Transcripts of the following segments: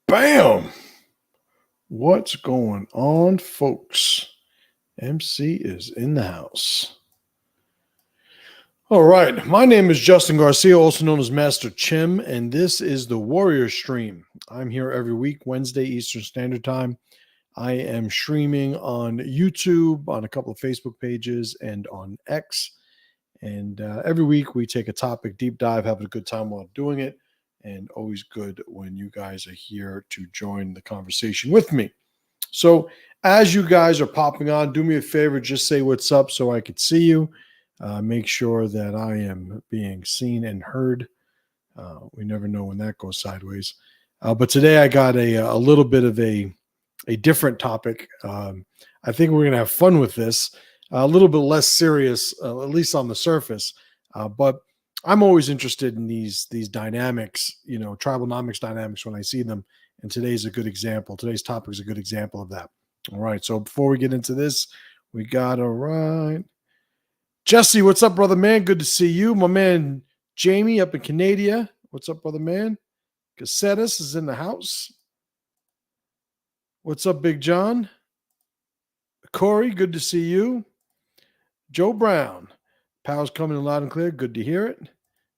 Bam! What's going on, folks? MC is in the house. All right. My name is Justin Garcia, also known as Master Chim, and this is the Warrior Stream. I'm here every week, Wednesday, Eastern Standard Time. I am streaming on YouTube, on a couple of Facebook pages, and on X. And every week we take a topic, deep dive, having a good time while doing it. And always good when you guys are here to join the conversation with me. So as you guys are popping on, do me a favor, just say what's up so I could see you. Make sure that I am being seen and heard. We never know when that goes sideways. But today I got a little bit of a different topic. I think we're going to have fun with this. A little bit less serious, at least on the surface. But I'm always interested in these dynamics, tribalnomics dynamics when I see them. And today's a good example. Today's topic is a good example of that. All right. So before we get into this, we got Jesse, what's up, brother man? Good to see you. My man Jamie up in Canada. What's up, brother man? Cassettas is in the house. What's up, Big John? Corey, good to see you. Joe Brown. Power's coming in loud and clear. Good to hear it.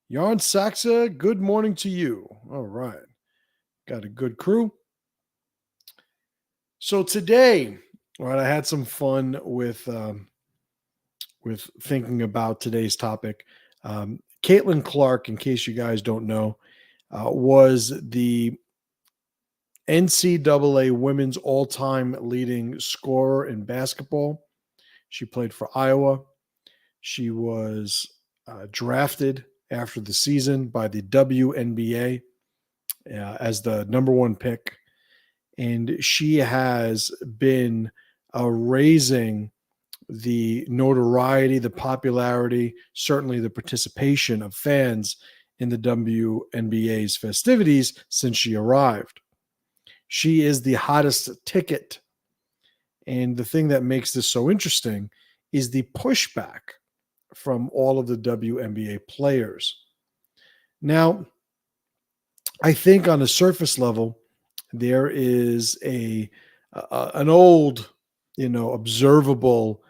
Yarn Saxa, good morning to you. All right. Got a good crew. So today, all right, I had some fun with thinking about today's topic. Caitlin Clark, in case you guys don't know, was the NCAA women's all-time leading scorer in basketball. She played for Iowa. She was drafted after the season by the WNBA as the number one pick. And she has been raising the notoriety, the popularity, certainly the participation of fans in the WNBA's festivities since she arrived. She is the hottest ticket. And the thing that makes this so interesting is the pushback from all of the WNBA players. Now, I think on a surface level, there is an old, observable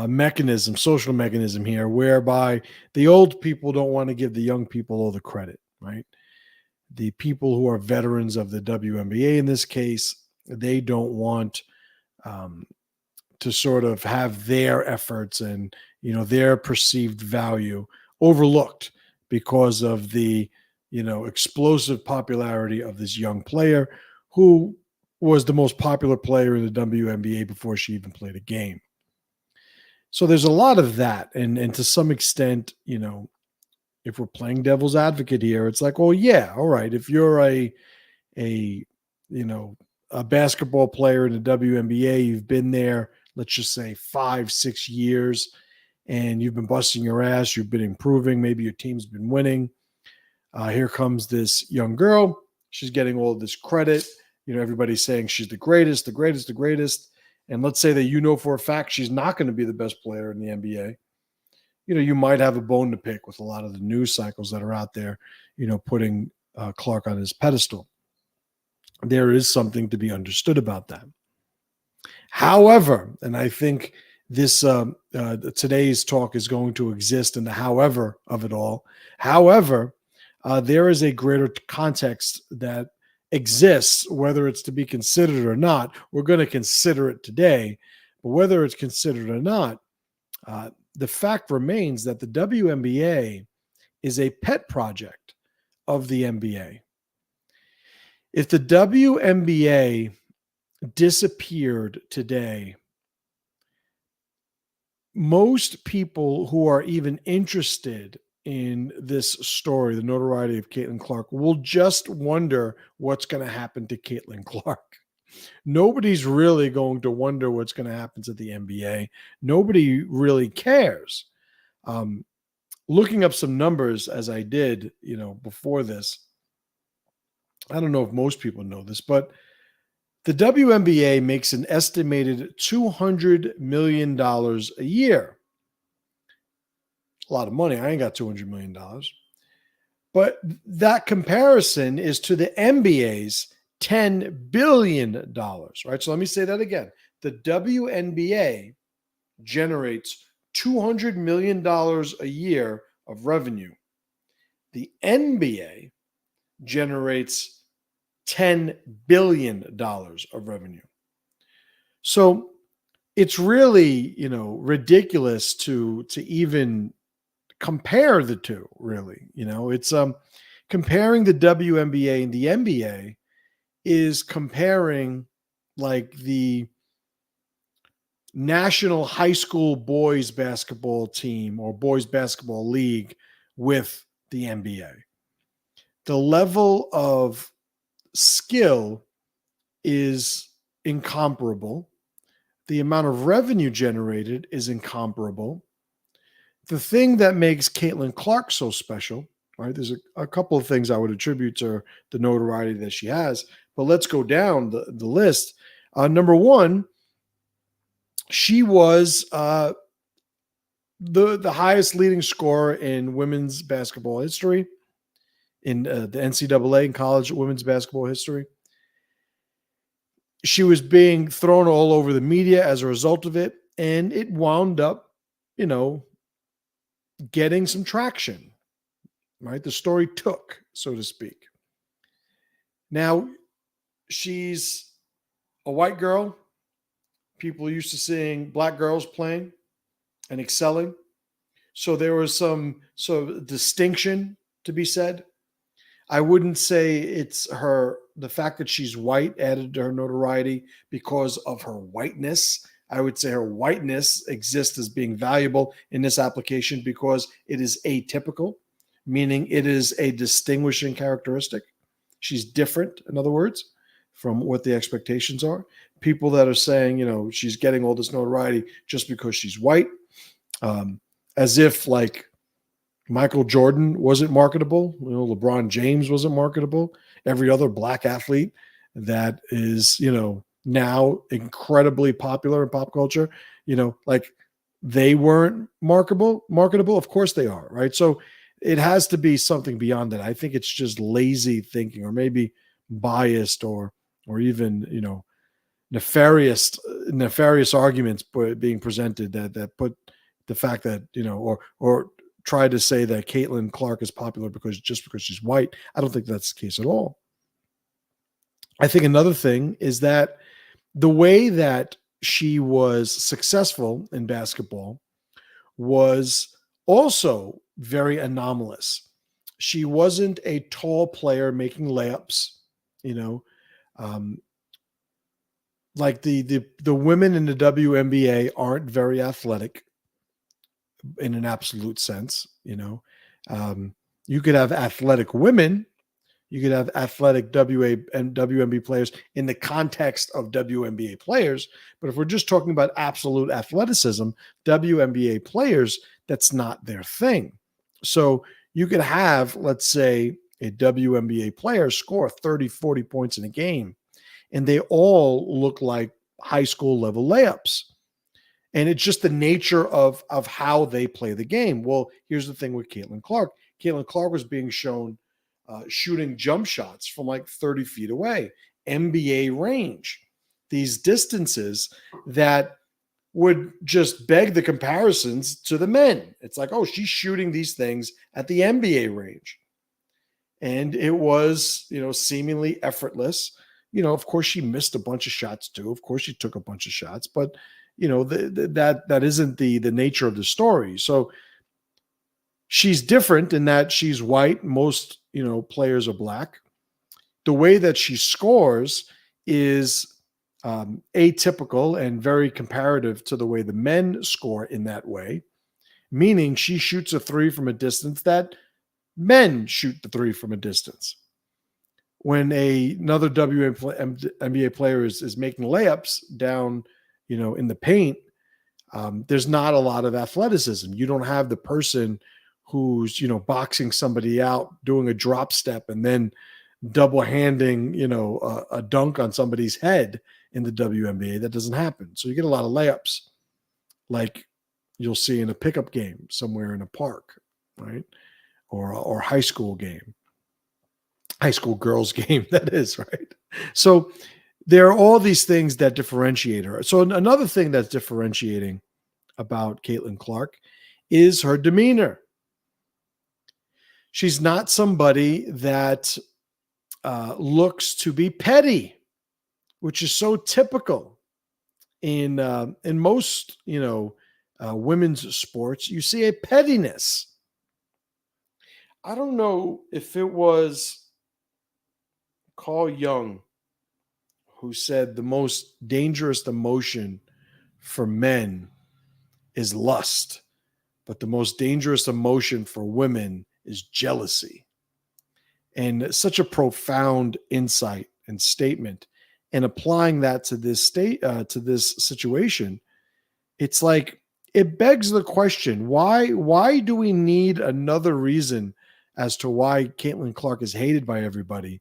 mechanism, social mechanism here, whereby the old people don't want to give the young people all the credit, right? The people who are veterans of the WNBA in this case, they don't want to sort of have their efforts and their perceived value overlooked because of the explosive popularity of this young player who was the most popular player in the WNBA before she even played a game. So there's a lot of that, and to some extent, if we're playing devil's advocate here, it's like, well, yeah, all right, if you're a basketball player in the WNBA, you've been there, let's just say 5-6 years, and you've been busting your ass, you've been improving, maybe your team's been winning. Here comes this young girl. She's getting all this credit. Everybody's saying she's the greatest, the greatest, the greatest. And let's say that for a fact she's not going to be the best player in the NBA. You might have a bone to pick with a lot of the news cycles that are out there, putting Clark on his pedestal. There is something to be understood about that. However, and I think this today's talk is going to exist in the however of it all. However, there is a greater context that exists, whether it's to be considered or not. We're going to consider it today, but whether it's considered or not, the fact remains that the WNBA is a pet project of the NBA. If the WNBA disappeared today, most people who are even interested in this story, the notoriety of Caitlin Clark, will just wonder what's going to happen to Caitlin Clark. Nobody's really going to wonder what's going to happen to the NBA. Nobody really cares. Looking up some numbers as I did, before this, I don't know if most people know this, but the WNBA makes an estimated $200 million a year. A lot of money. I ain't got $200 million. But that comparison is to the NBA's $10 billion, right? So let me say that again. The WNBA generates $200 million a year of revenue. The NBA generates $10 billion of revenue. So it's really, ridiculous to even compare the two, really. It's comparing the WNBA and the NBA is comparing like the National High School Boys Basketball Team or Boys Basketball League with the NBA. The level of skill is incomparable. The amount of revenue generated is incomparable. The thing that makes Caitlin Clark so special, right? There's a couple of things I would attribute to the notoriety that she has, but let's go down the list. Number one, she was the highest leading scorer in women's basketball history, in the NCAA and college women's basketball history. She was being thrown all over the media as a result of it, and it wound up, getting some traction, right? The story took, so to speak. Now, she's a white girl. People are used to seeing black girls playing and excelling. So there was some sort of distinction to be said. I wouldn't say it's the fact that she's white added to her notoriety because of her whiteness. I would say her whiteness exists as being valuable in this application because it is atypical, meaning it is a distinguishing characteristic. She's different, in other words, from what the expectations are. People that are saying, she's getting all this notoriety just because she's white, as if like Michael Jordan wasn't marketable, LeBron James wasn't marketable, every other black athlete that is, now incredibly popular in pop culture, like they weren't marketable. Of course they are, right? So it has to be something beyond that. I think it's just lazy thinking, or maybe biased, or even, nefarious arguments being presented that put the fact that, or try to say that Caitlin Clark is popular because she's white. I don't think that's the case at all. I think another thing is that the way that she was successful in basketball was also very anomalous. She wasn't a tall player making layups, like the women in the WNBA aren't very athletic in an absolute sense. You could have athletic women, you could have athletic WA and WNBA players in the context of WNBA players. But if we're just talking about absolute athleticism, WNBA players, that's not their thing. So you could have, let's say, a WNBA player score 30, 40 points in a game, and they all look like high school level layups. And it's just the nature of how they play the game. Well, here's the thing with Caitlin Clark. Caitlin Clark was being shown shooting jump shots from like 30 feet away, NBA range, these distances that would just beg the comparisons to the men. It's like, oh, she's shooting these things at the NBA range. And it was, seemingly effortless. Of course she missed a bunch of shots too. Of course she took a bunch of shots, but that isn't the nature of the story. So she's different in that she's white. Most, players are black. The way that she scores is atypical and very comparative to the way the men score in that way, meaning she shoots a three from a distance that men shoot the three from a distance. When another WNBA player is making layups down, in the paint, there's not a lot of athleticism. You don't have the person who's, boxing somebody out, doing a drop step, and then double handing, a dunk on somebody's head in the WNBA. That doesn't happen. So you get a lot of layups like you'll see in a pickup game somewhere in a park, right? Or high school game. High school girls game, that is, right? So there are all these things that differentiate her. So another thing that's differentiating about Caitlin Clark is her demeanor. She's not somebody that looks to be petty, which is so typical in most women's sports. You see a pettiness. I don't know if it was Carl Jung who said the most dangerous emotion for men is lust, but the most dangerous emotion for women is jealousy. And such a profound insight and statement. And applying that to this to this situation, it's like it begs the question: why do we need another reason as to why Caitlin Clark is hated by everybody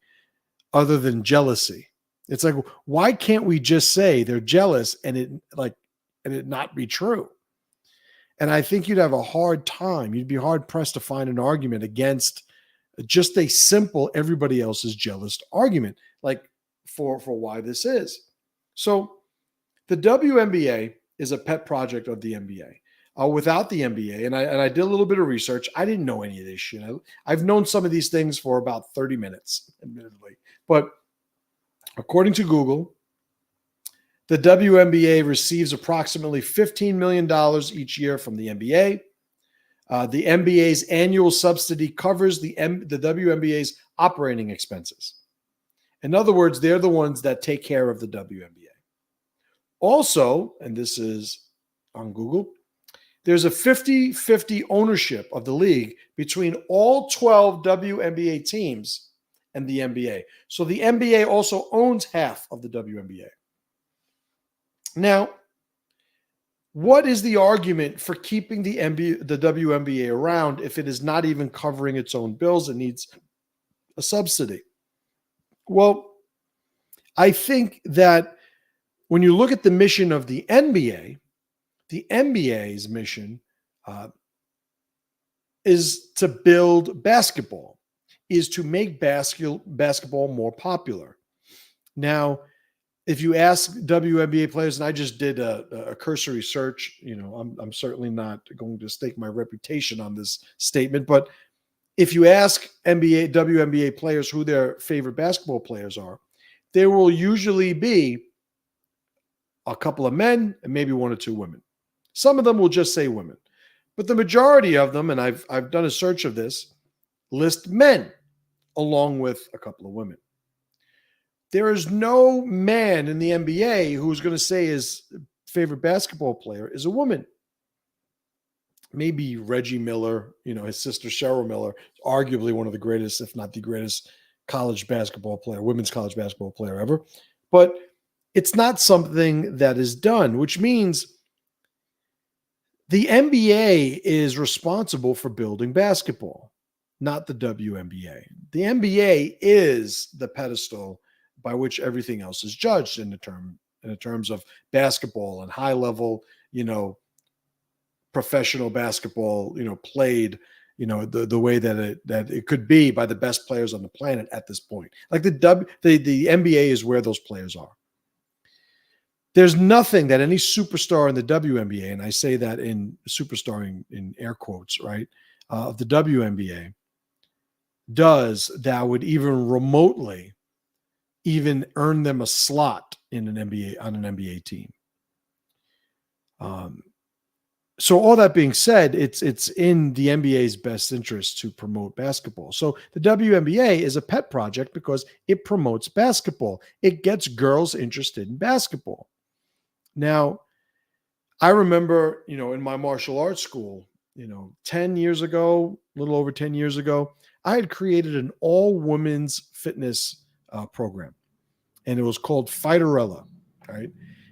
other than jealousy? It's like, why can't we just say they're jealous and it not be true? And I think you'd have a hard time. You'd be hard pressed to find an argument against just a simple everybody else is jealous argument, like for why this is. So the WNBA is a pet project of the NBA. Without the NBA, and I did a little bit of research, I didn't know any of this shit. I've known some of these things for about 30 minutes, admittedly. But according to Google, the WNBA receives approximately $15 million each year from the NBA. The NBA's annual subsidy covers the WNBA's operating expenses. In other words, they're the ones that take care of the WNBA. Also, and this is on Google, there's a 50-50 ownership of the league between all 12 WNBA teams and the NBA. So the NBA also owns half of the WNBA. Now, what is the argument for keeping the WNBA around if it is not even covering its own bills and needs a subsidy? Well, I think that when you look at the mission of the NBA's mission is to build basketball, is to make basketball more popular. Now, if you ask WNBA players, and I just did a cursory search, I'm certainly not going to stake my reputation on this statement, but if you ask WNBA players who their favorite basketball players are, there will usually be a couple of men and maybe one or two women. Some of them will just say women, but the majority of them, and I've done a search of this, list men along with a couple of women. There is no man in the NBA who's going to say his favorite basketball player is a woman. Maybe Reggie Miller, his sister Cheryl Miller, arguably one of the greatest, if not the greatest college basketball player, women's college basketball player ever. But it's not something that is done, which means the NBA is responsible for building basketball, not the WNBA. The NBA is the pedestal by which everything else is judged in the terms of basketball and high level, professional basketball, played, the way that it could be by the best players on the planet at this point. Like the NBA is where those players are. There's nothing that any superstar in the WNBA, and I say that in superstar in air quotes, right, of the WNBA, does that would even remotely even earn them a slot in an NBA team. So all that being said, it's in the NBA's best interest to promote basketball. So the WNBA is a pet project because it promotes basketball. It gets girls interested in basketball. Now, I remember, in my martial arts school, 10 years ago, a little over 10 years ago, I had created an all-women's fitness program, and it was called Fighterella, right?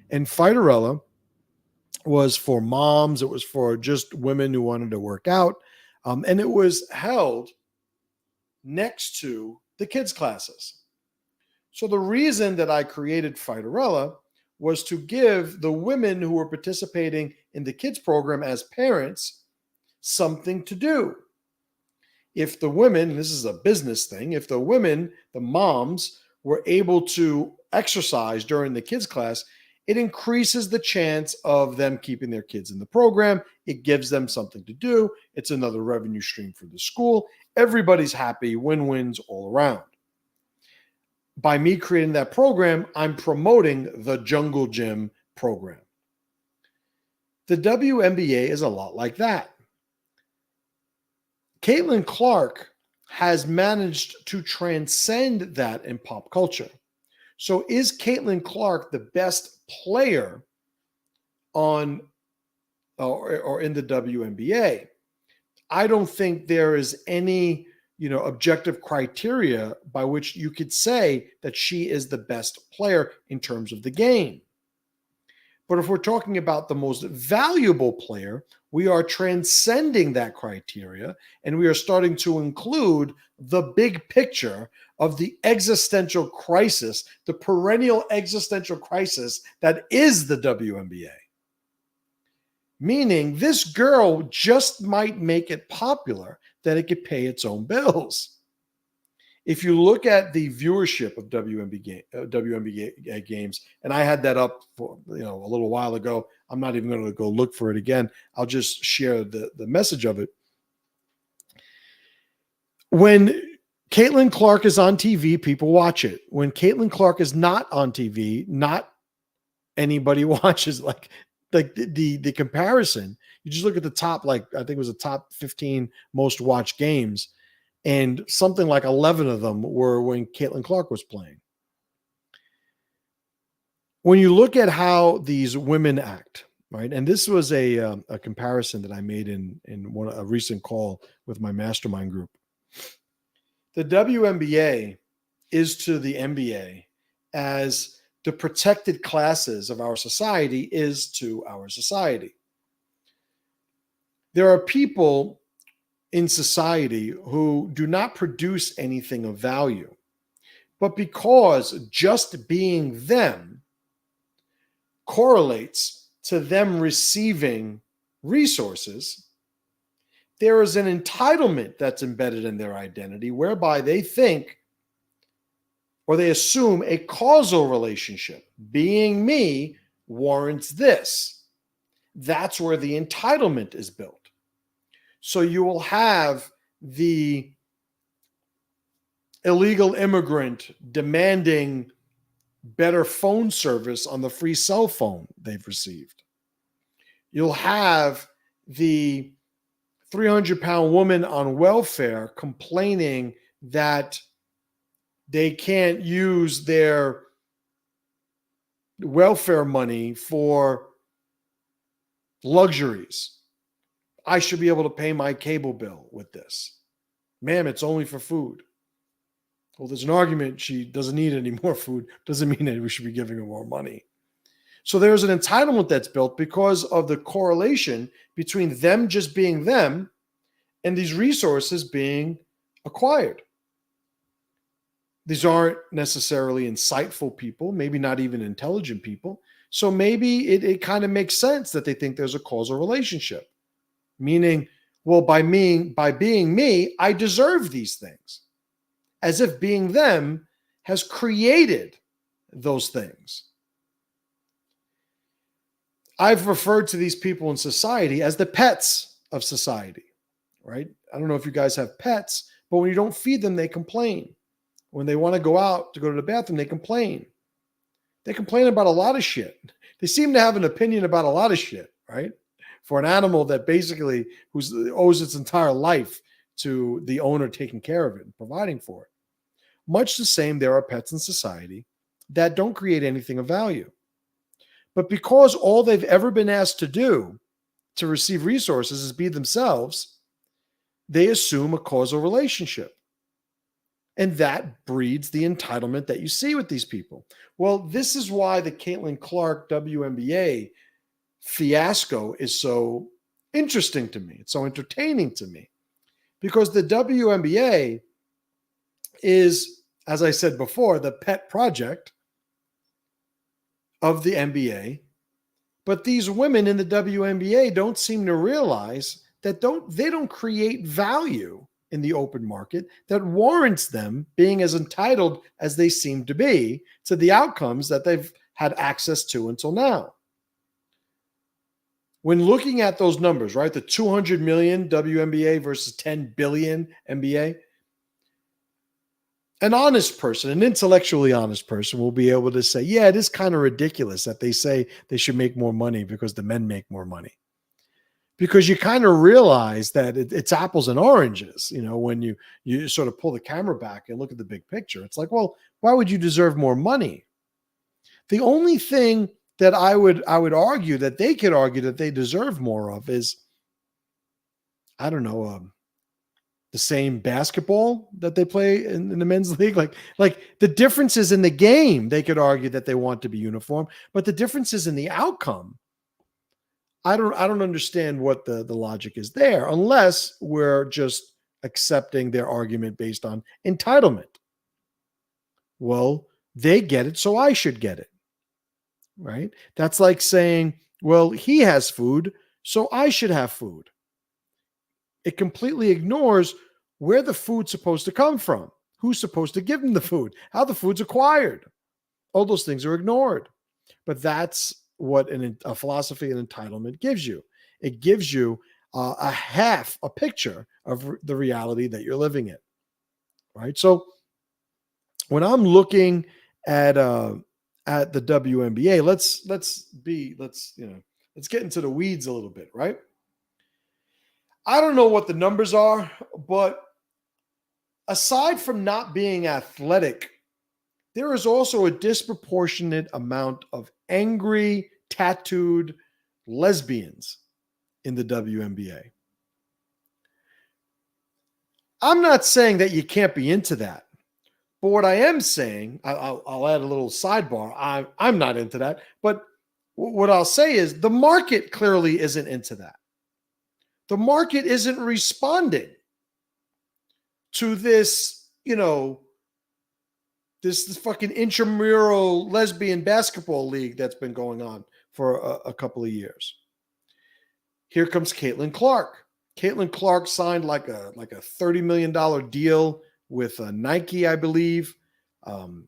And Fighterella was for moms. It was for just women who wanted to work out, and it was held next to the kids' classes. So the reason that I created Fighterella was to give the women who were participating in the kids program as parents something to do. If the women, and this is a business thing, if the women, the moms, were able to exercise during the kids class, it increases the chance of them keeping their kids in the program. It gives them something to do. It's another revenue stream for the school. Everybody's happy, win-wins all around. By me creating that program, I'm promoting the Jungle Gym program. The WNBA is a lot like that. Caitlin Clark has managed to transcend that in pop culture. So is Caitlin Clark the best player on or in the WNBA? I don't think there is any, objective criteria by which you could say that she is the best player in terms of the game. But if we're talking about the most valuable player, we are transcending that criteria and we are starting to include the big picture of the existential crisis, the perennial existential crisis that is the WNBA. Meaning this girl just might make it popular that it could pay its own bills. If you look at the viewership of WNBA games, and I had that up for a little while ago, I'm not even going to go look for it again. I'll just share the message of it. When Caitlin Clark is on TV, people watch it. When Caitlin Clark is not on TV, not anybody watches. Like the comparison, you just look at the top, I think it was the top 15 most watched games, and something like 11 of them were when Caitlin Clark was playing. When you look at how these women act, right? And this was a comparison that I made in a recent call with my mastermind group. The WNBA is to the NBA as the protected classes of our society is to our society. There are people in society who do not produce anything of value, but because just being them correlates to them receiving resources, there is an entitlement that's embedded in their identity whereby they think or they assume a causal relationship. Being me warrants this. That's where the entitlement is built. So you will have the illegal immigrant demanding better phone service on the free cell phone they've received. You'll have the 300-pound woman on welfare complaining that they can't use their welfare money for luxuries. I should be able to pay my cable bill with this. Ma'am, it's only for food. Well, there's an argument she doesn't need any more food. Doesn't mean that we should be giving her more money. So there's an entitlement that's built because of the correlation between them just being them and these resources being acquired. These aren't necessarily insightful people, maybe not even intelligent people. So maybe it kind of makes sense that they think there's a causal relationship. Meaning, well, by being me, I deserve these things. As if being them has created those things. I've referred to these people in society as the pets of society, right? I don't know if you guys have pets, but when you don't feed them, they complain. When they want to go out to go to the bathroom, they complain. They complain about a lot of shit. They seem to have an opinion about a lot of shit, right? For an animal that basically owes its entire life to the owner taking care of it and providing for it. Much the same, there are pets in society that don't create anything of value. But because all they've ever been asked to do to receive resources is be themselves, they assume a causal relationship. And that breeds the entitlement that you see with these people. Well, this is why the Caitlin Clark WNBA fiasco is so interesting to me. It's so entertaining to me. Because the WNBA is, as I said before, the pet project of the NBA. But these women in the WNBA don't seem to realize that they don't create value in the open market that warrants them being as entitled as they seem to be to the outcomes that they've had access to until now. When looking at those numbers, right, the 200 million WNBA versus 10 billion NBA, an honest person, an intellectually honest person will be able to say, yeah, it is kind of ridiculous that they say they should make more money because the men make more money. Because you kind of realize that it's apples and oranges, when you sort of pull the camera back and look at the big picture. It's like, well, why would you deserve more money? The only thing that I would argue that they could argue that they deserve more of is, I don't know, the same basketball that they play in the men's league. Like the differences in the game, they could argue that they want to be uniform, but the differences in the outcome, I don't understand what the logic is there, unless we're just accepting their argument based on entitlement. Well, they get it, so I should get it. Right? That's like saying, well, he has food, so I should have food. It completely ignores where the food's supposed to come from, who's supposed to give them the food, how the food's acquired. All those things are ignored. But that's what a philosophy of entitlement gives you. It gives you a picture of the reality that you're living in. Right? So when I'm looking at the WNBA, let's get into the weeds a little bit, right? I don't know what the numbers are, but aside from not being athletic, there is also a disproportionate amount of angry, tattooed lesbians in the WNBA. I'm not saying that you can't be into that. But what I am saying, I'll add a little sidebar. I'm not into that. But what I'll say is the market clearly isn't into that. The market isn't responding to this, this fucking intramural lesbian basketball league that's been going on for a couple of years. Here comes Caitlin Clark. Caitlin Clark signed like a $30 million deal with Nike, I believe. Caitlin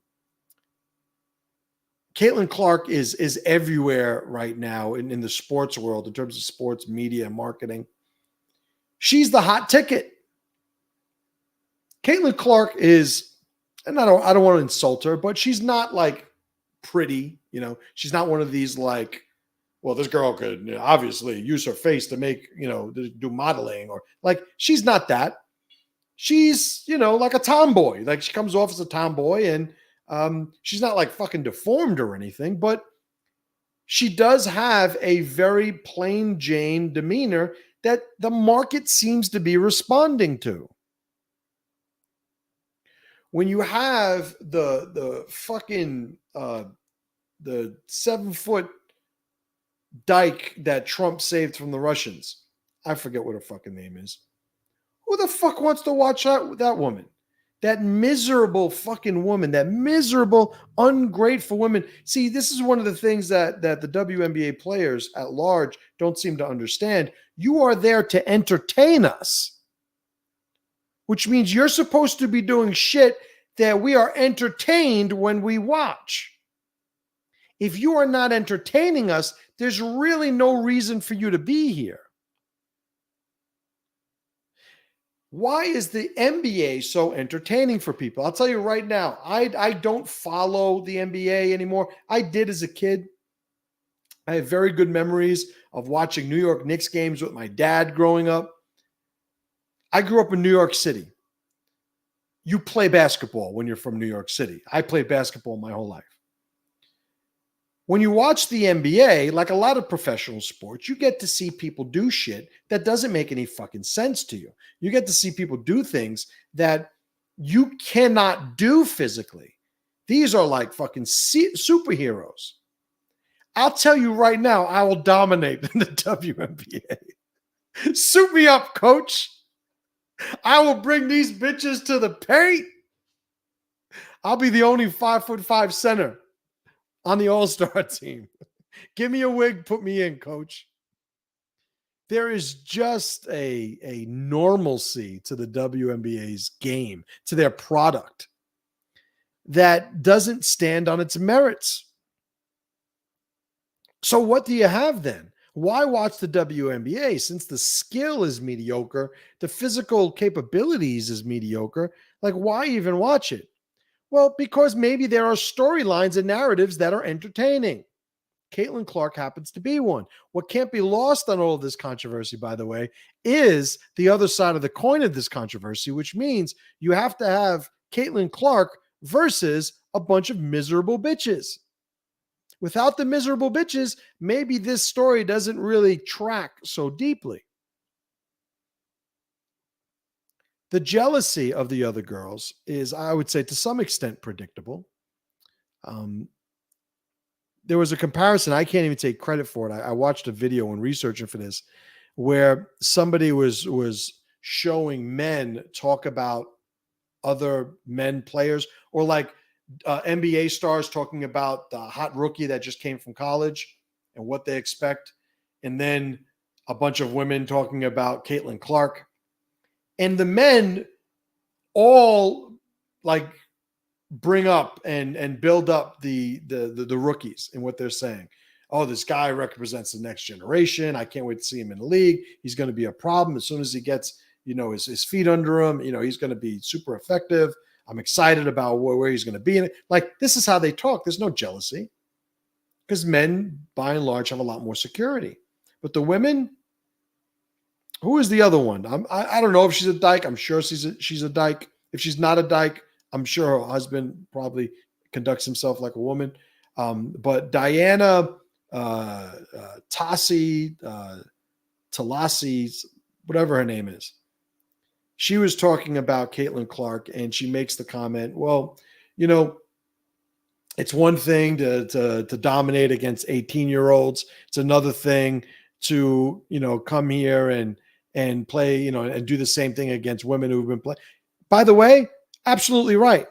Clark is everywhere right now in the sports world in terms of sports media and marketing. She's the hot ticket. Caitlin Clark is, and I don't want to insult her, but she's not like pretty. She's not one of these like, well, this girl could obviously use her face to make, do modeling, or like, she's not that. She's, like a tomboy. Like, she comes off as a tomboy, and she's not like fucking deformed or anything, but she does have a very plain Jane demeanor that the market seems to be responding to. When you have the fucking the 7-foot dyke that Trump saved from the Russians, I forget what her fucking name is. Who the fuck wants to watch that woman? That miserable fucking woman, that miserable, ungrateful woman. See, this is one of the things that the WNBA players at large don't seem to understand. You are there to entertain us, which means you're supposed to be doing shit that we are entertained when we watch. If you are not entertaining us, there's really no reason for you to be here. Why is the NBA so entertaining for people? I'll tell you right now, I don't follow the NBA anymore. I did as a kid. I have very good memories of watching New York Knicks games with my dad growing up. I grew up in New York City. You play basketball when you're from New York City. I played basketball my whole life. When you watch the NBA, like a lot of professional sports, you get to see people do shit that doesn't make any fucking sense to you. You get to see people do things that you cannot do physically. These are like fucking superheroes. I'll tell you right now, I will dominate in the WNBA. Suit me up, coach. I will bring these bitches to the paint. I'll be the only 5'5" center on the All-Star team. Give me a wig, put me in, coach. There is just a normalcy to the WNBA's game, to their product, that doesn't stand on its merits. So what do you have then? Why watch the WNBA? Since the skill is mediocre, the physical capabilities is mediocre, like why even watch it? Well, because maybe there are storylines and narratives that are entertaining. Caitlin Clark happens to be one. What can't be lost on all of this controversy, by the way, is the other side of the coin of this controversy, which means you have to have Caitlin Clark versus a bunch of miserable bitches. Without the miserable bitches, maybe this story doesn't really track so deeply. The jealousy of the other girls is, I would say, to some extent predictable. There was a comparison. I can't even take credit for it. I watched a video when researching for this where somebody was showing men talk about other men players, or like NBA stars talking about the hot rookie that just came from college and what they expect. And then a bunch of women talking about Caitlin Clark. And the men all like bring up and build up the rookies and what they're saying. Oh, this guy represents the next generation. I can't wait to see him in the league. He's going to be a problem as soon as he gets, his feet under him. He's going to be super effective. I'm excited about where he's going to be in it. Like, this is how they talk. There's no jealousy because men, by and large, have a lot more security. But the women, who is the other one? I don't know if she's a dyke. I'm sure she's a dyke. If she's not a dyke, I'm sure her husband probably conducts himself like a woman. But Diana Taurasi, whatever her name is, she was talking about Caitlin Clark, and she makes the comment, well, it's one thing to dominate against 18-year-olds. It's another thing to, come here and play, and do the same thing against women who've been playing. By the way, absolutely right.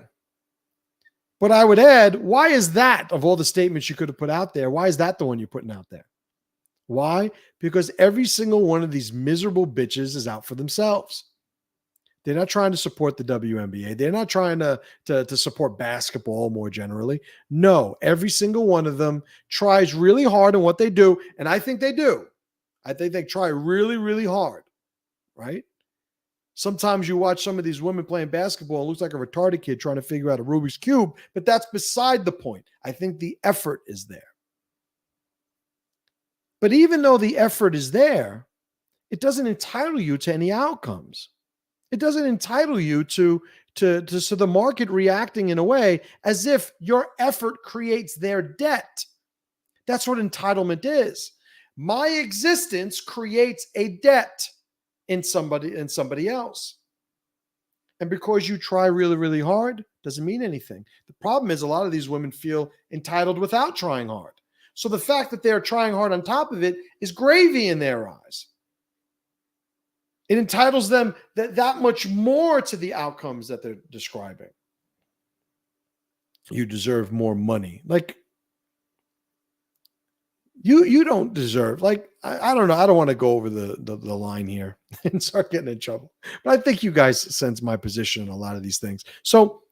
But I would add, why is that, of all the statements you could have put out there, why is that the one you're putting out there? Why? Because every single one of these miserable bitches is out for themselves. They're not trying to support the WNBA. They're not trying to support basketball more generally. No, every single one of them tries really hard in what they do, and I think they do. I think they try really, really hard, right? Sometimes you watch some of these women playing basketball, it looks like a retarded kid trying to figure out a Rubik's Cube, but that's beside the point. I think the effort is there. But even though the effort is there, it doesn't entitle you to any outcomes. It doesn't entitle you to the market reacting in a way as if your effort creates their debt. That's what entitlement is. My existence creates a debt in somebody else. And because you try really, really hard, doesn't mean anything. The problem is a lot of these women feel entitled without trying hard. So the fact that they're trying hard on top of it is gravy in their eyes. It entitles them that much more to the outcomes that they're describing. You deserve more money. Like, you don't deserve, like, I don't know. I don't want to go over the line here and start getting in trouble. But I think you guys sense my position in a lot of these things. So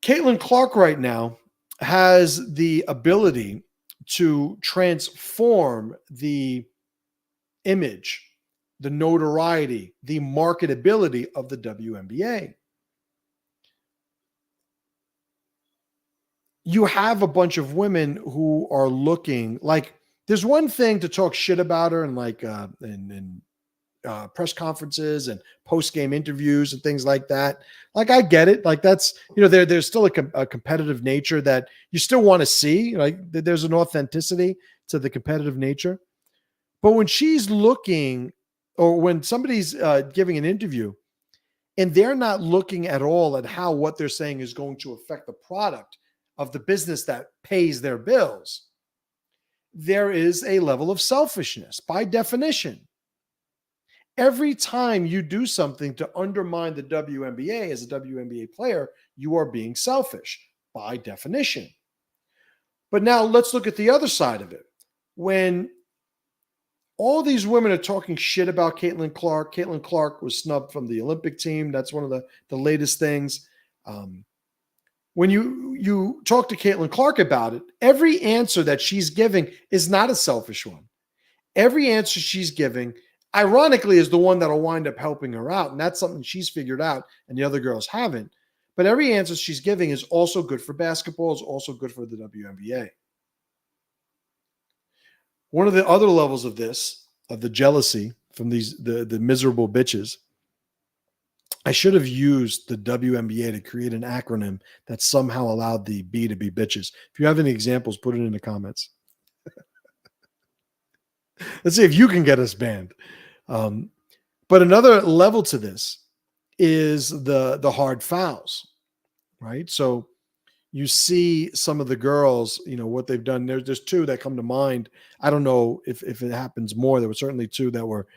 Caitlin Clark right now has the ability to transform the image, the notoriety, the marketability of the WNBA. You have a bunch of women who are looking like, there's one thing to talk shit about her and like in press conferences and post-game interviews and things like that. Like, I get it. Like, that's, there's still a competitive nature that you still want to see. Like, there's an authenticity to the competitive nature. But when she's looking, or when somebody's giving an interview and they're not looking at all at how what they're saying is going to affect the product of the business that pays their bills, there is a level of selfishness by definition. Every time you do something to undermine the WNBA as a WNBA player, you are being selfish by definition. But now let's look at the other side of it. When All these women are talking shit about Caitlin Clark. Caitlin Clark was snubbed from the Olympic team. That's one of the latest things. When you talk to Caitlin Clark about it, every answer that she's giving is not a selfish one. Every answer she's giving, ironically, is the one that'll wind up helping her out. And that's something she's figured out and the other girls haven't. But every answer she's giving is also good for basketball, is also good for the WNBA. One of the other levels of this, of the jealousy from the miserable bitches, I should have used the WNBA to create an acronym that somehow allowed the B to be bitches. If you have any examples, put it in the comments. Let's see if you can get us banned. But another level to this is the hard fouls, right? So you see some of the girls, what they've done. There's two that come to mind. I don't know if it happens more. There were certainly two that were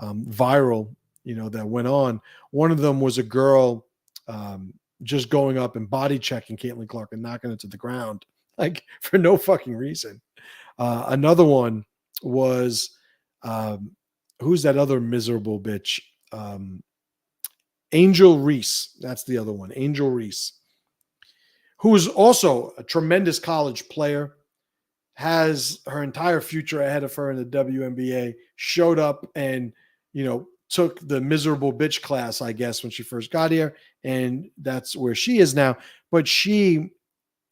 viral, that went on. One of them was a girl just going up and body checking Caitlin Clark and knocking it to the ground, like for no fucking reason. Another one was, who's that other miserable bitch? Angel Reese. That's the other one. Angel Reese, who is also a tremendous college player, has her entire future ahead of her in the WNBA, showed up and, took the miserable bitch class, I guess, when she first got here. And that's where she is now. But she,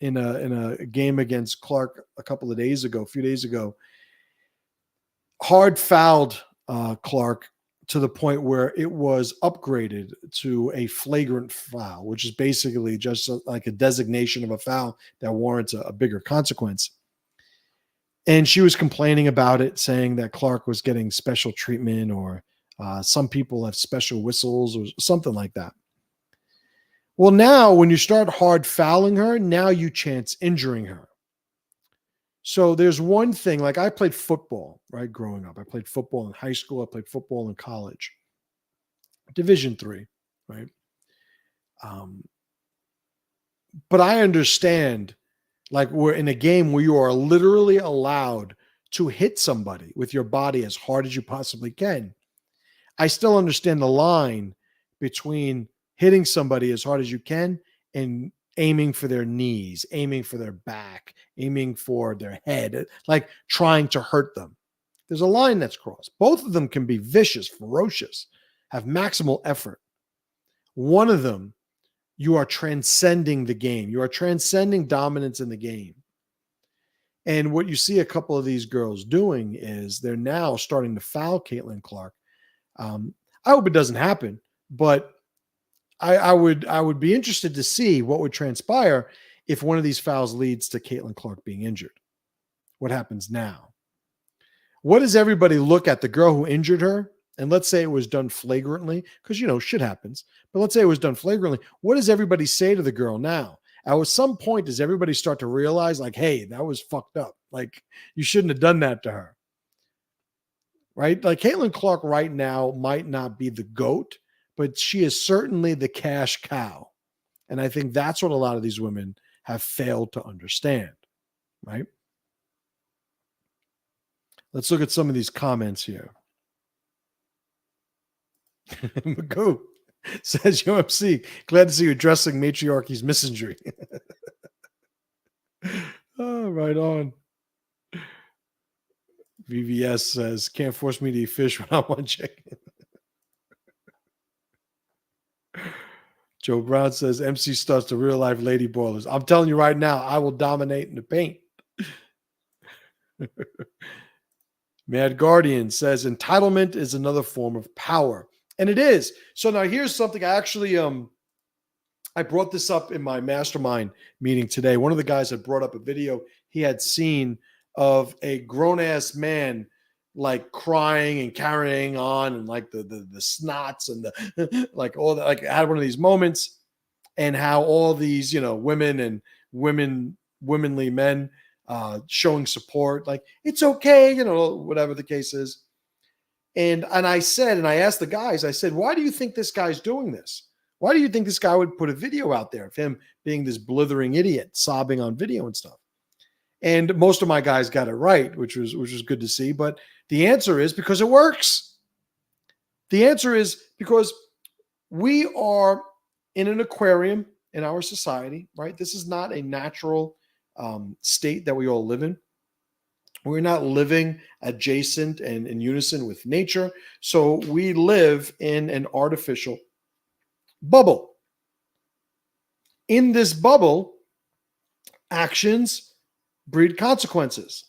in a game against Clark a few days ago, hard fouled Clark to the point where it was upgraded to a flagrant foul, which is basically just like a designation of a foul that warrants a bigger consequence. And she was complaining about it, saying that Clark was getting special treatment, or some people have special whistles or something like that. Well, now when you start hard fouling her, now you chance injuring her. So there's one thing, like I played football, right? Growing up, I played football in high school. I played football in college, Division III, right? But I understand, like, we're in a game where you are literally allowed to hit somebody with your body as hard as you possibly can. I still understand the line between hitting somebody as hard as you can and aiming for their knees, aiming for their back, aiming for their head, like trying to hurt them. There's a line that's crossed. Both of them can be vicious, ferocious, have maximal effort. One of them, you are transcending the game. You are transcending dominance in the game. And what you see a couple of these girls doing is they're now starting to foul Caitlin Clark. I hope it doesn't happen, but I would be interested to see what would transpire if one of these fouls leads to Caitlin Clark being injured. What happens now? What does everybody look at the girl who injured her? And let's say it was done flagrantly, because, shit happens. But let's say it was done flagrantly. What does everybody say to the girl now? At some point, does everybody start to realize, like, hey, that was fucked up. Like, you shouldn't have done that to her. Right? Like, Caitlin Clark right now might not be the GOAT, but she is certainly the cash cow. And I think that's what a lot of these women have failed to understand. Right? Let's look at some of these comments here. Magoo says, UMC, glad to see you addressing matriarchy's misandry. Oh, right on. VVS says, can't force me to eat fish when I want chicken. Joe Brown says, MC starts to real life lady boilers. I'm telling you right now, I will dominate in the paint. Mad Guardian says, entitlement is another form of power. And it is. So now here's something I actually, I brought this up in my mastermind meeting today. One of the guys had brought up a video he had seen of a grown-ass man like crying and carrying on, and like the snots and the like all that, like had one of these moments, and how all these, women and womanly men showing support, like it's okay, whatever the case is. And I said, and I asked the guys, I said, why do you think this guy's doing this? Why do you think this guy would put a video out there of him being this blithering idiot, sobbing on video and stuff? And most of my guys got it right, which was good to see. But the answer is because it works. The answer is because we are in an aquarium in our society, right? This is not a natural state that we all live in. We're not living adjacent and in unison with nature. So we live in an artificial bubble. In this bubble, actions breed consequences.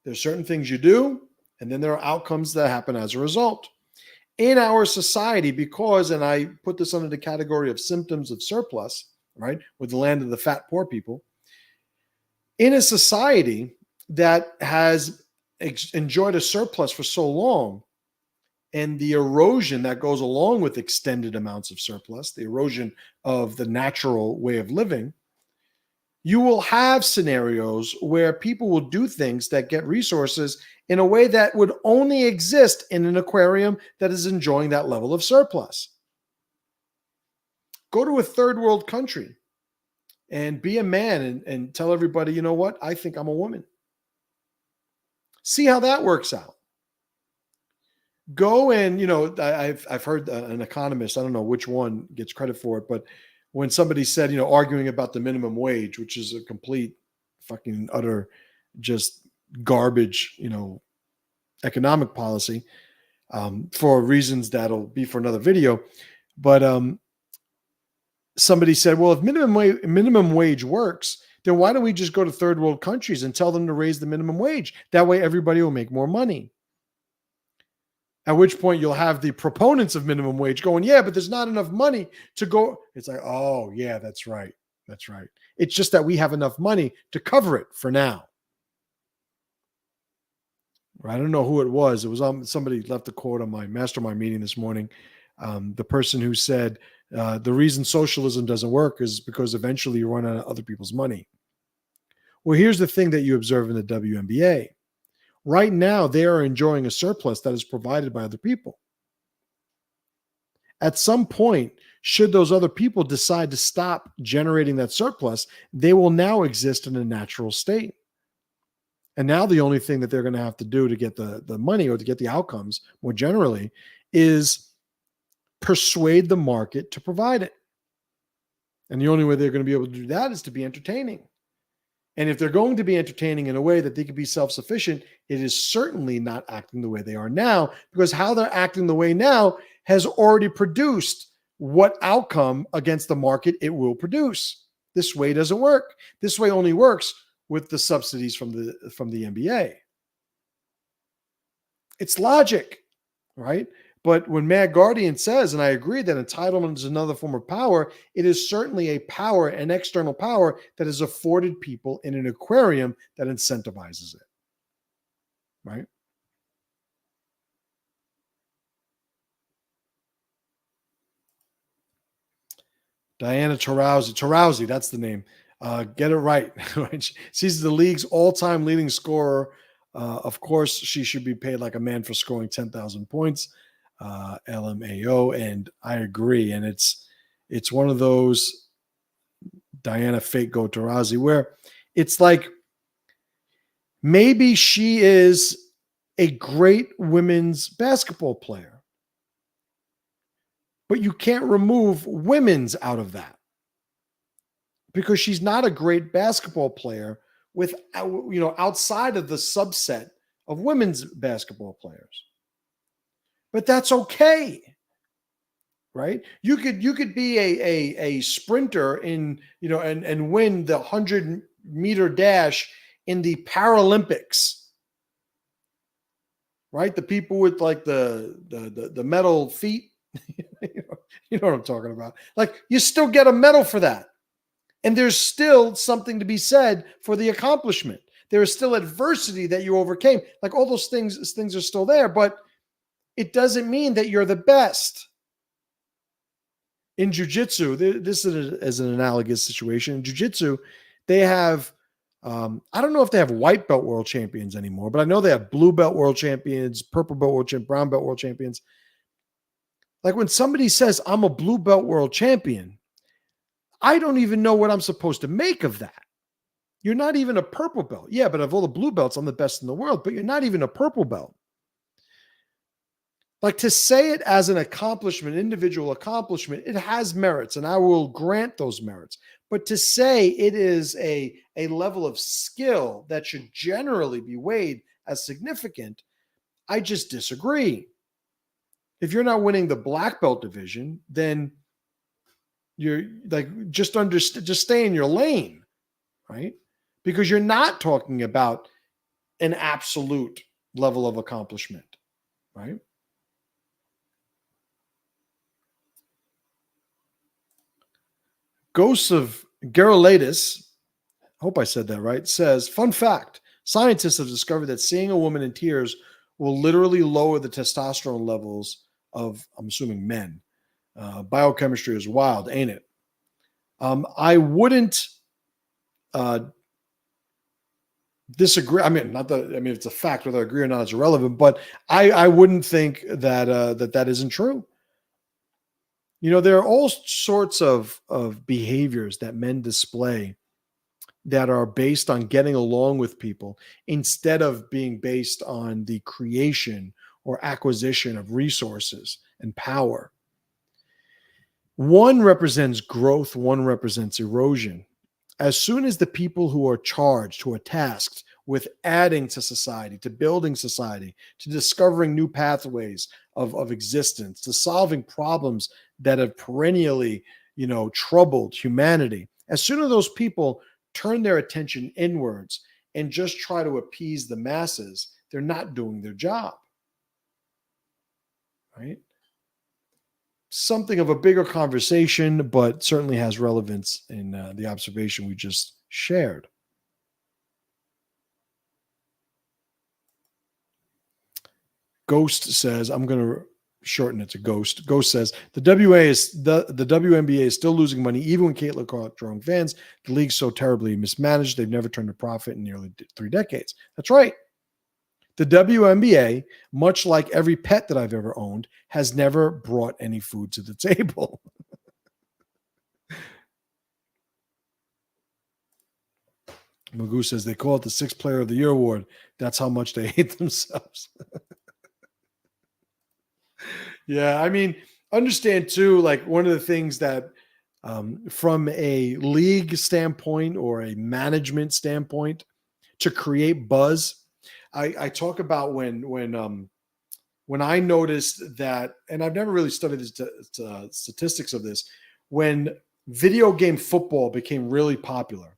There's certain things you do, and then there are outcomes that happen as a result. In our society, because, and I put this under the category of symptoms of surplus, right, with the land of the fat poor people, in a society that has enjoyed a surplus for so long, and the erosion that goes along with extended amounts of surplus, the erosion of the natural way of living, you will have scenarios where people will do things that get resources in a way that would only exist in an aquarium that is enjoying that level of surplus. Go to a third world country and be a man and tell everybody, you know what? I think I'm a woman. See how that works out. Go and, I've heard an economist, I don't know which one gets credit for it, but when somebody said, arguing about the minimum wage, which is a complete fucking utter just garbage, economic policy, for reasons that'll be for another video. But somebody said, well, if minimum wage works, then why don't we just go to third world countries and tell them to raise the minimum wage? That way everybody will make more money. At which point you'll have the proponents of minimum wage going, yeah, but there's not enough money to go. It's like, oh, yeah, that's right. That's right. It's just that we have enough money to cover it for now. I don't know who it was. It was somebody left a quote on my mastermind meeting this morning. The person who said, the reason socialism doesn't work is because eventually you run out of other people's money. Well, here's the thing that you observe in the WNBA. Right now, they are enjoying a surplus that is provided by other people. At some point, should those other people decide to stop generating that surplus, they will now exist in a natural state. And now the only thing that they're going to have to do to get the money or to get the outcomes more generally is persuade the market to provide it. And the only way they're going to be able to do that is to be entertaining. And if they're going to be entertaining in a way that they can be self-sufficient, it is certainly not acting the way they are now, because how they're acting the way now has already produced what outcome against the market it will produce. This way doesn't work. This way only works with the subsidies from the NBA. It's logic, right? But when Mad Guardian says, and I agree that entitlement is another form of power, it is certainly a power, an external power that is afforded people in an aquarium that incentivizes it, right? Diana Taurasi, that's the name. Get it right. She's the league's all-time leading scorer. Of course, she should be paid like a man for scoring 10,000 points. LMAO, and I agree. And it's one of those Diana fake go Taurasi where it's like maybe she is a great women's basketball player, but you can't remove women's out of that because she's not a great basketball player with, outside of the subset of women's basketball players. But that's okay, right? You could be a sprinter in, and win the 100-meter dash in the Paralympics, right? The people with like the metal feet, you know what I'm talking about. Like you still get a medal for that, and there's still something to be said for the accomplishment. There is still adversity that you overcame. Like all those things are still there, but it doesn't mean that you're the best. In jiu-jitsu, this is an analogous situation. In jiu-jitsu, they have, I don't know if they have white belt world champions anymore, but I know they have blue belt world champions, purple belt world champions, brown belt world champions. Like when somebody says, I'm a blue belt world champion, I don't even know what I'm supposed to make of that. You're not even a purple belt. Yeah, but of all the blue belts, I'm the best in the world, but you're not even a purple belt. Like, to say it as an accomplishment, individual accomplishment, it has merits, and I will grant those merits. But to say it is a level of skill that should generally be weighed as significant, I just disagree. If you're not winning the black belt division, then you're like, just stay in your lane, right? Because you're not talking about an absolute level of accomplishment, right? Ghosts of Gerolatus, I hope I said that right, says, fun fact, scientists have discovered that seeing a woman in tears will literally lower the testosterone levels of, I'm assuming, men. Biochemistry is wild, ain't it? I wouldn't disagree. I mean, not that, I mean, it's a fact, whether I agree or not is irrelevant, but I wouldn't think that that isn't true. You know, there are all sorts of behaviors that men display that are based on getting along with people instead of being based on the creation or acquisition of resources and power. One represents growth, one represents erosion. As soon as the people who are charged, who are tasked with adding to society, to building society, to discovering new pathways of existence, to solving problems that have perennially, troubled humanity, as soon as those people turn their attention inwards and just try to appease the masses, they're not doing their job, right? Something of a bigger conversation, but certainly has relevance in the observation we just shared. Ghost says, I'm going to shorten it to Ghost. Ghost says the WNBA is still losing money even when Caitlin caught drawing fans. The league's so terribly mismanaged; they've never turned a profit in nearly 3 decades. That's right. The WNBA, much like every pet that I've ever owned, has never brought any food to the table. Magoo says they call it the 6th Player of the Year award. That's how much they hate themselves. Yeah, I mean, understand too, like, one of the things that from a league standpoint or a management standpoint, to create buzz, I talk about when I noticed that, and I've never really studied the statistics of this, when video game football became really popular,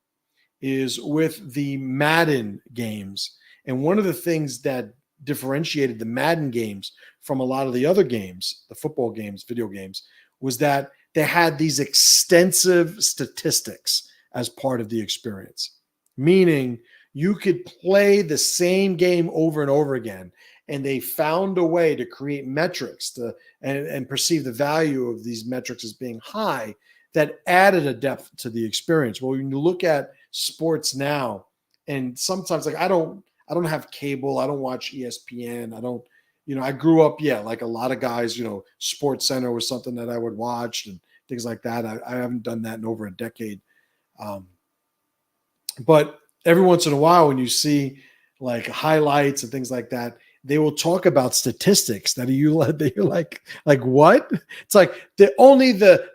is with the Madden games. And one of the things that differentiated the Madden games from a lot of the other games, the football games, video games, was that they had these extensive statistics as part of the experience. Meaning you could play the same game over and over again, and they found a way to create metrics and perceive the value of these metrics as being high that added a depth to the experience. Well, when you look at sports now, and sometimes, like, I don't have cable, I don't watch ESPN, I don't, I grew up, like a lot of guys, Sports Center was something that I would watch and things like that. I haven't done that in over a decade. But every once in a while, when you see like highlights and things like that, they will talk about statistics that you're like what? It's like only the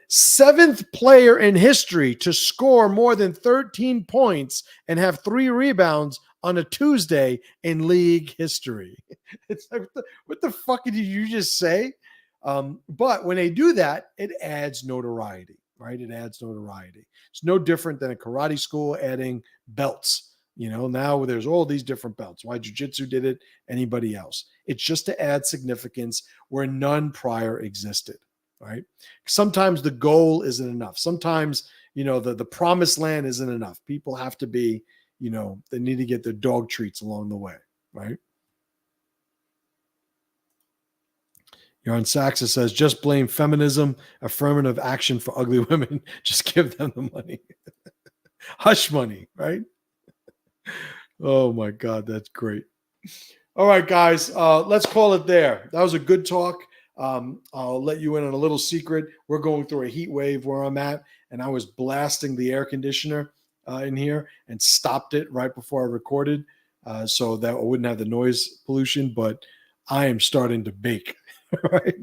7th player in history to score more than 13 points and have 3 rebounds on a Tuesday in league history. It's like, what the fuck did you just say? But when they do that, it adds notoriety, right? It adds notoriety. It's no different than a karate school adding belts. Now there's all these different belts. Why jiu-jitsu did it, anybody else. It's just to add significance where none prior existed, right? Sometimes the goal isn't enough. Sometimes, the promised land isn't enough. People have to be, they need to get their dog treats along the way, right? Yarn Saxa says, just blame feminism, affirmative action for ugly women. Just give them the money. Hush money, right? Oh my God, that's great. All right, guys, let's call it there. That was a good talk. I'll let you in on a little secret. We're going through a heat wave where I'm at, and I was blasting the air conditioner in here and stopped it right before I recorded so that I wouldn't have the noise pollution. But I am starting to bake. Right.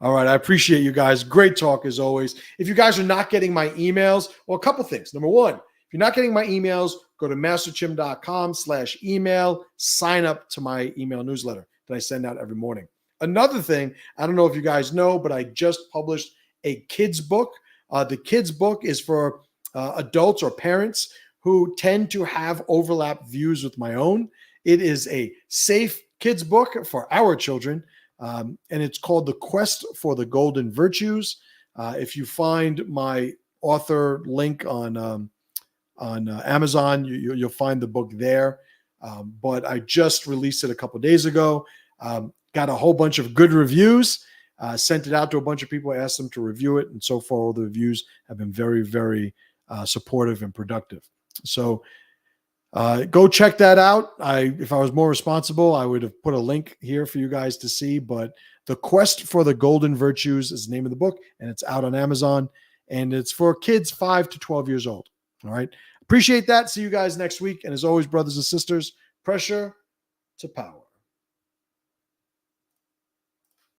All right. I appreciate you guys. Great talk as always. If you guys are not getting my emails, well, a couple things. Number one, if you're not getting my emails, go to masterchim.com/email, sign up to my email newsletter that I send out every morning. Another thing, I don't know if you guys know, but I just published a kids book. The kids book is for adults or parents who tend to have overlap views with my own. It is a safe kids book for our children. And it's called The Quest for the Golden Virtues. If you find my author link on Amazon, you'll find the book there. But I just released it a couple of days ago. Got a whole bunch of good reviews. Sent it out to a bunch of people. Asked them to review it. And so far, all the reviews have been very, very supportive and productive. So go check that out. If I was more responsible, I would have put a link here for you guys to see. But The Quest for the Golden Virtues is the name of the book, and it's out on Amazon. And it's for kids 5 to 12 years old. All right. Appreciate that. See you guys next week. And as always, brothers and sisters, pressure to power.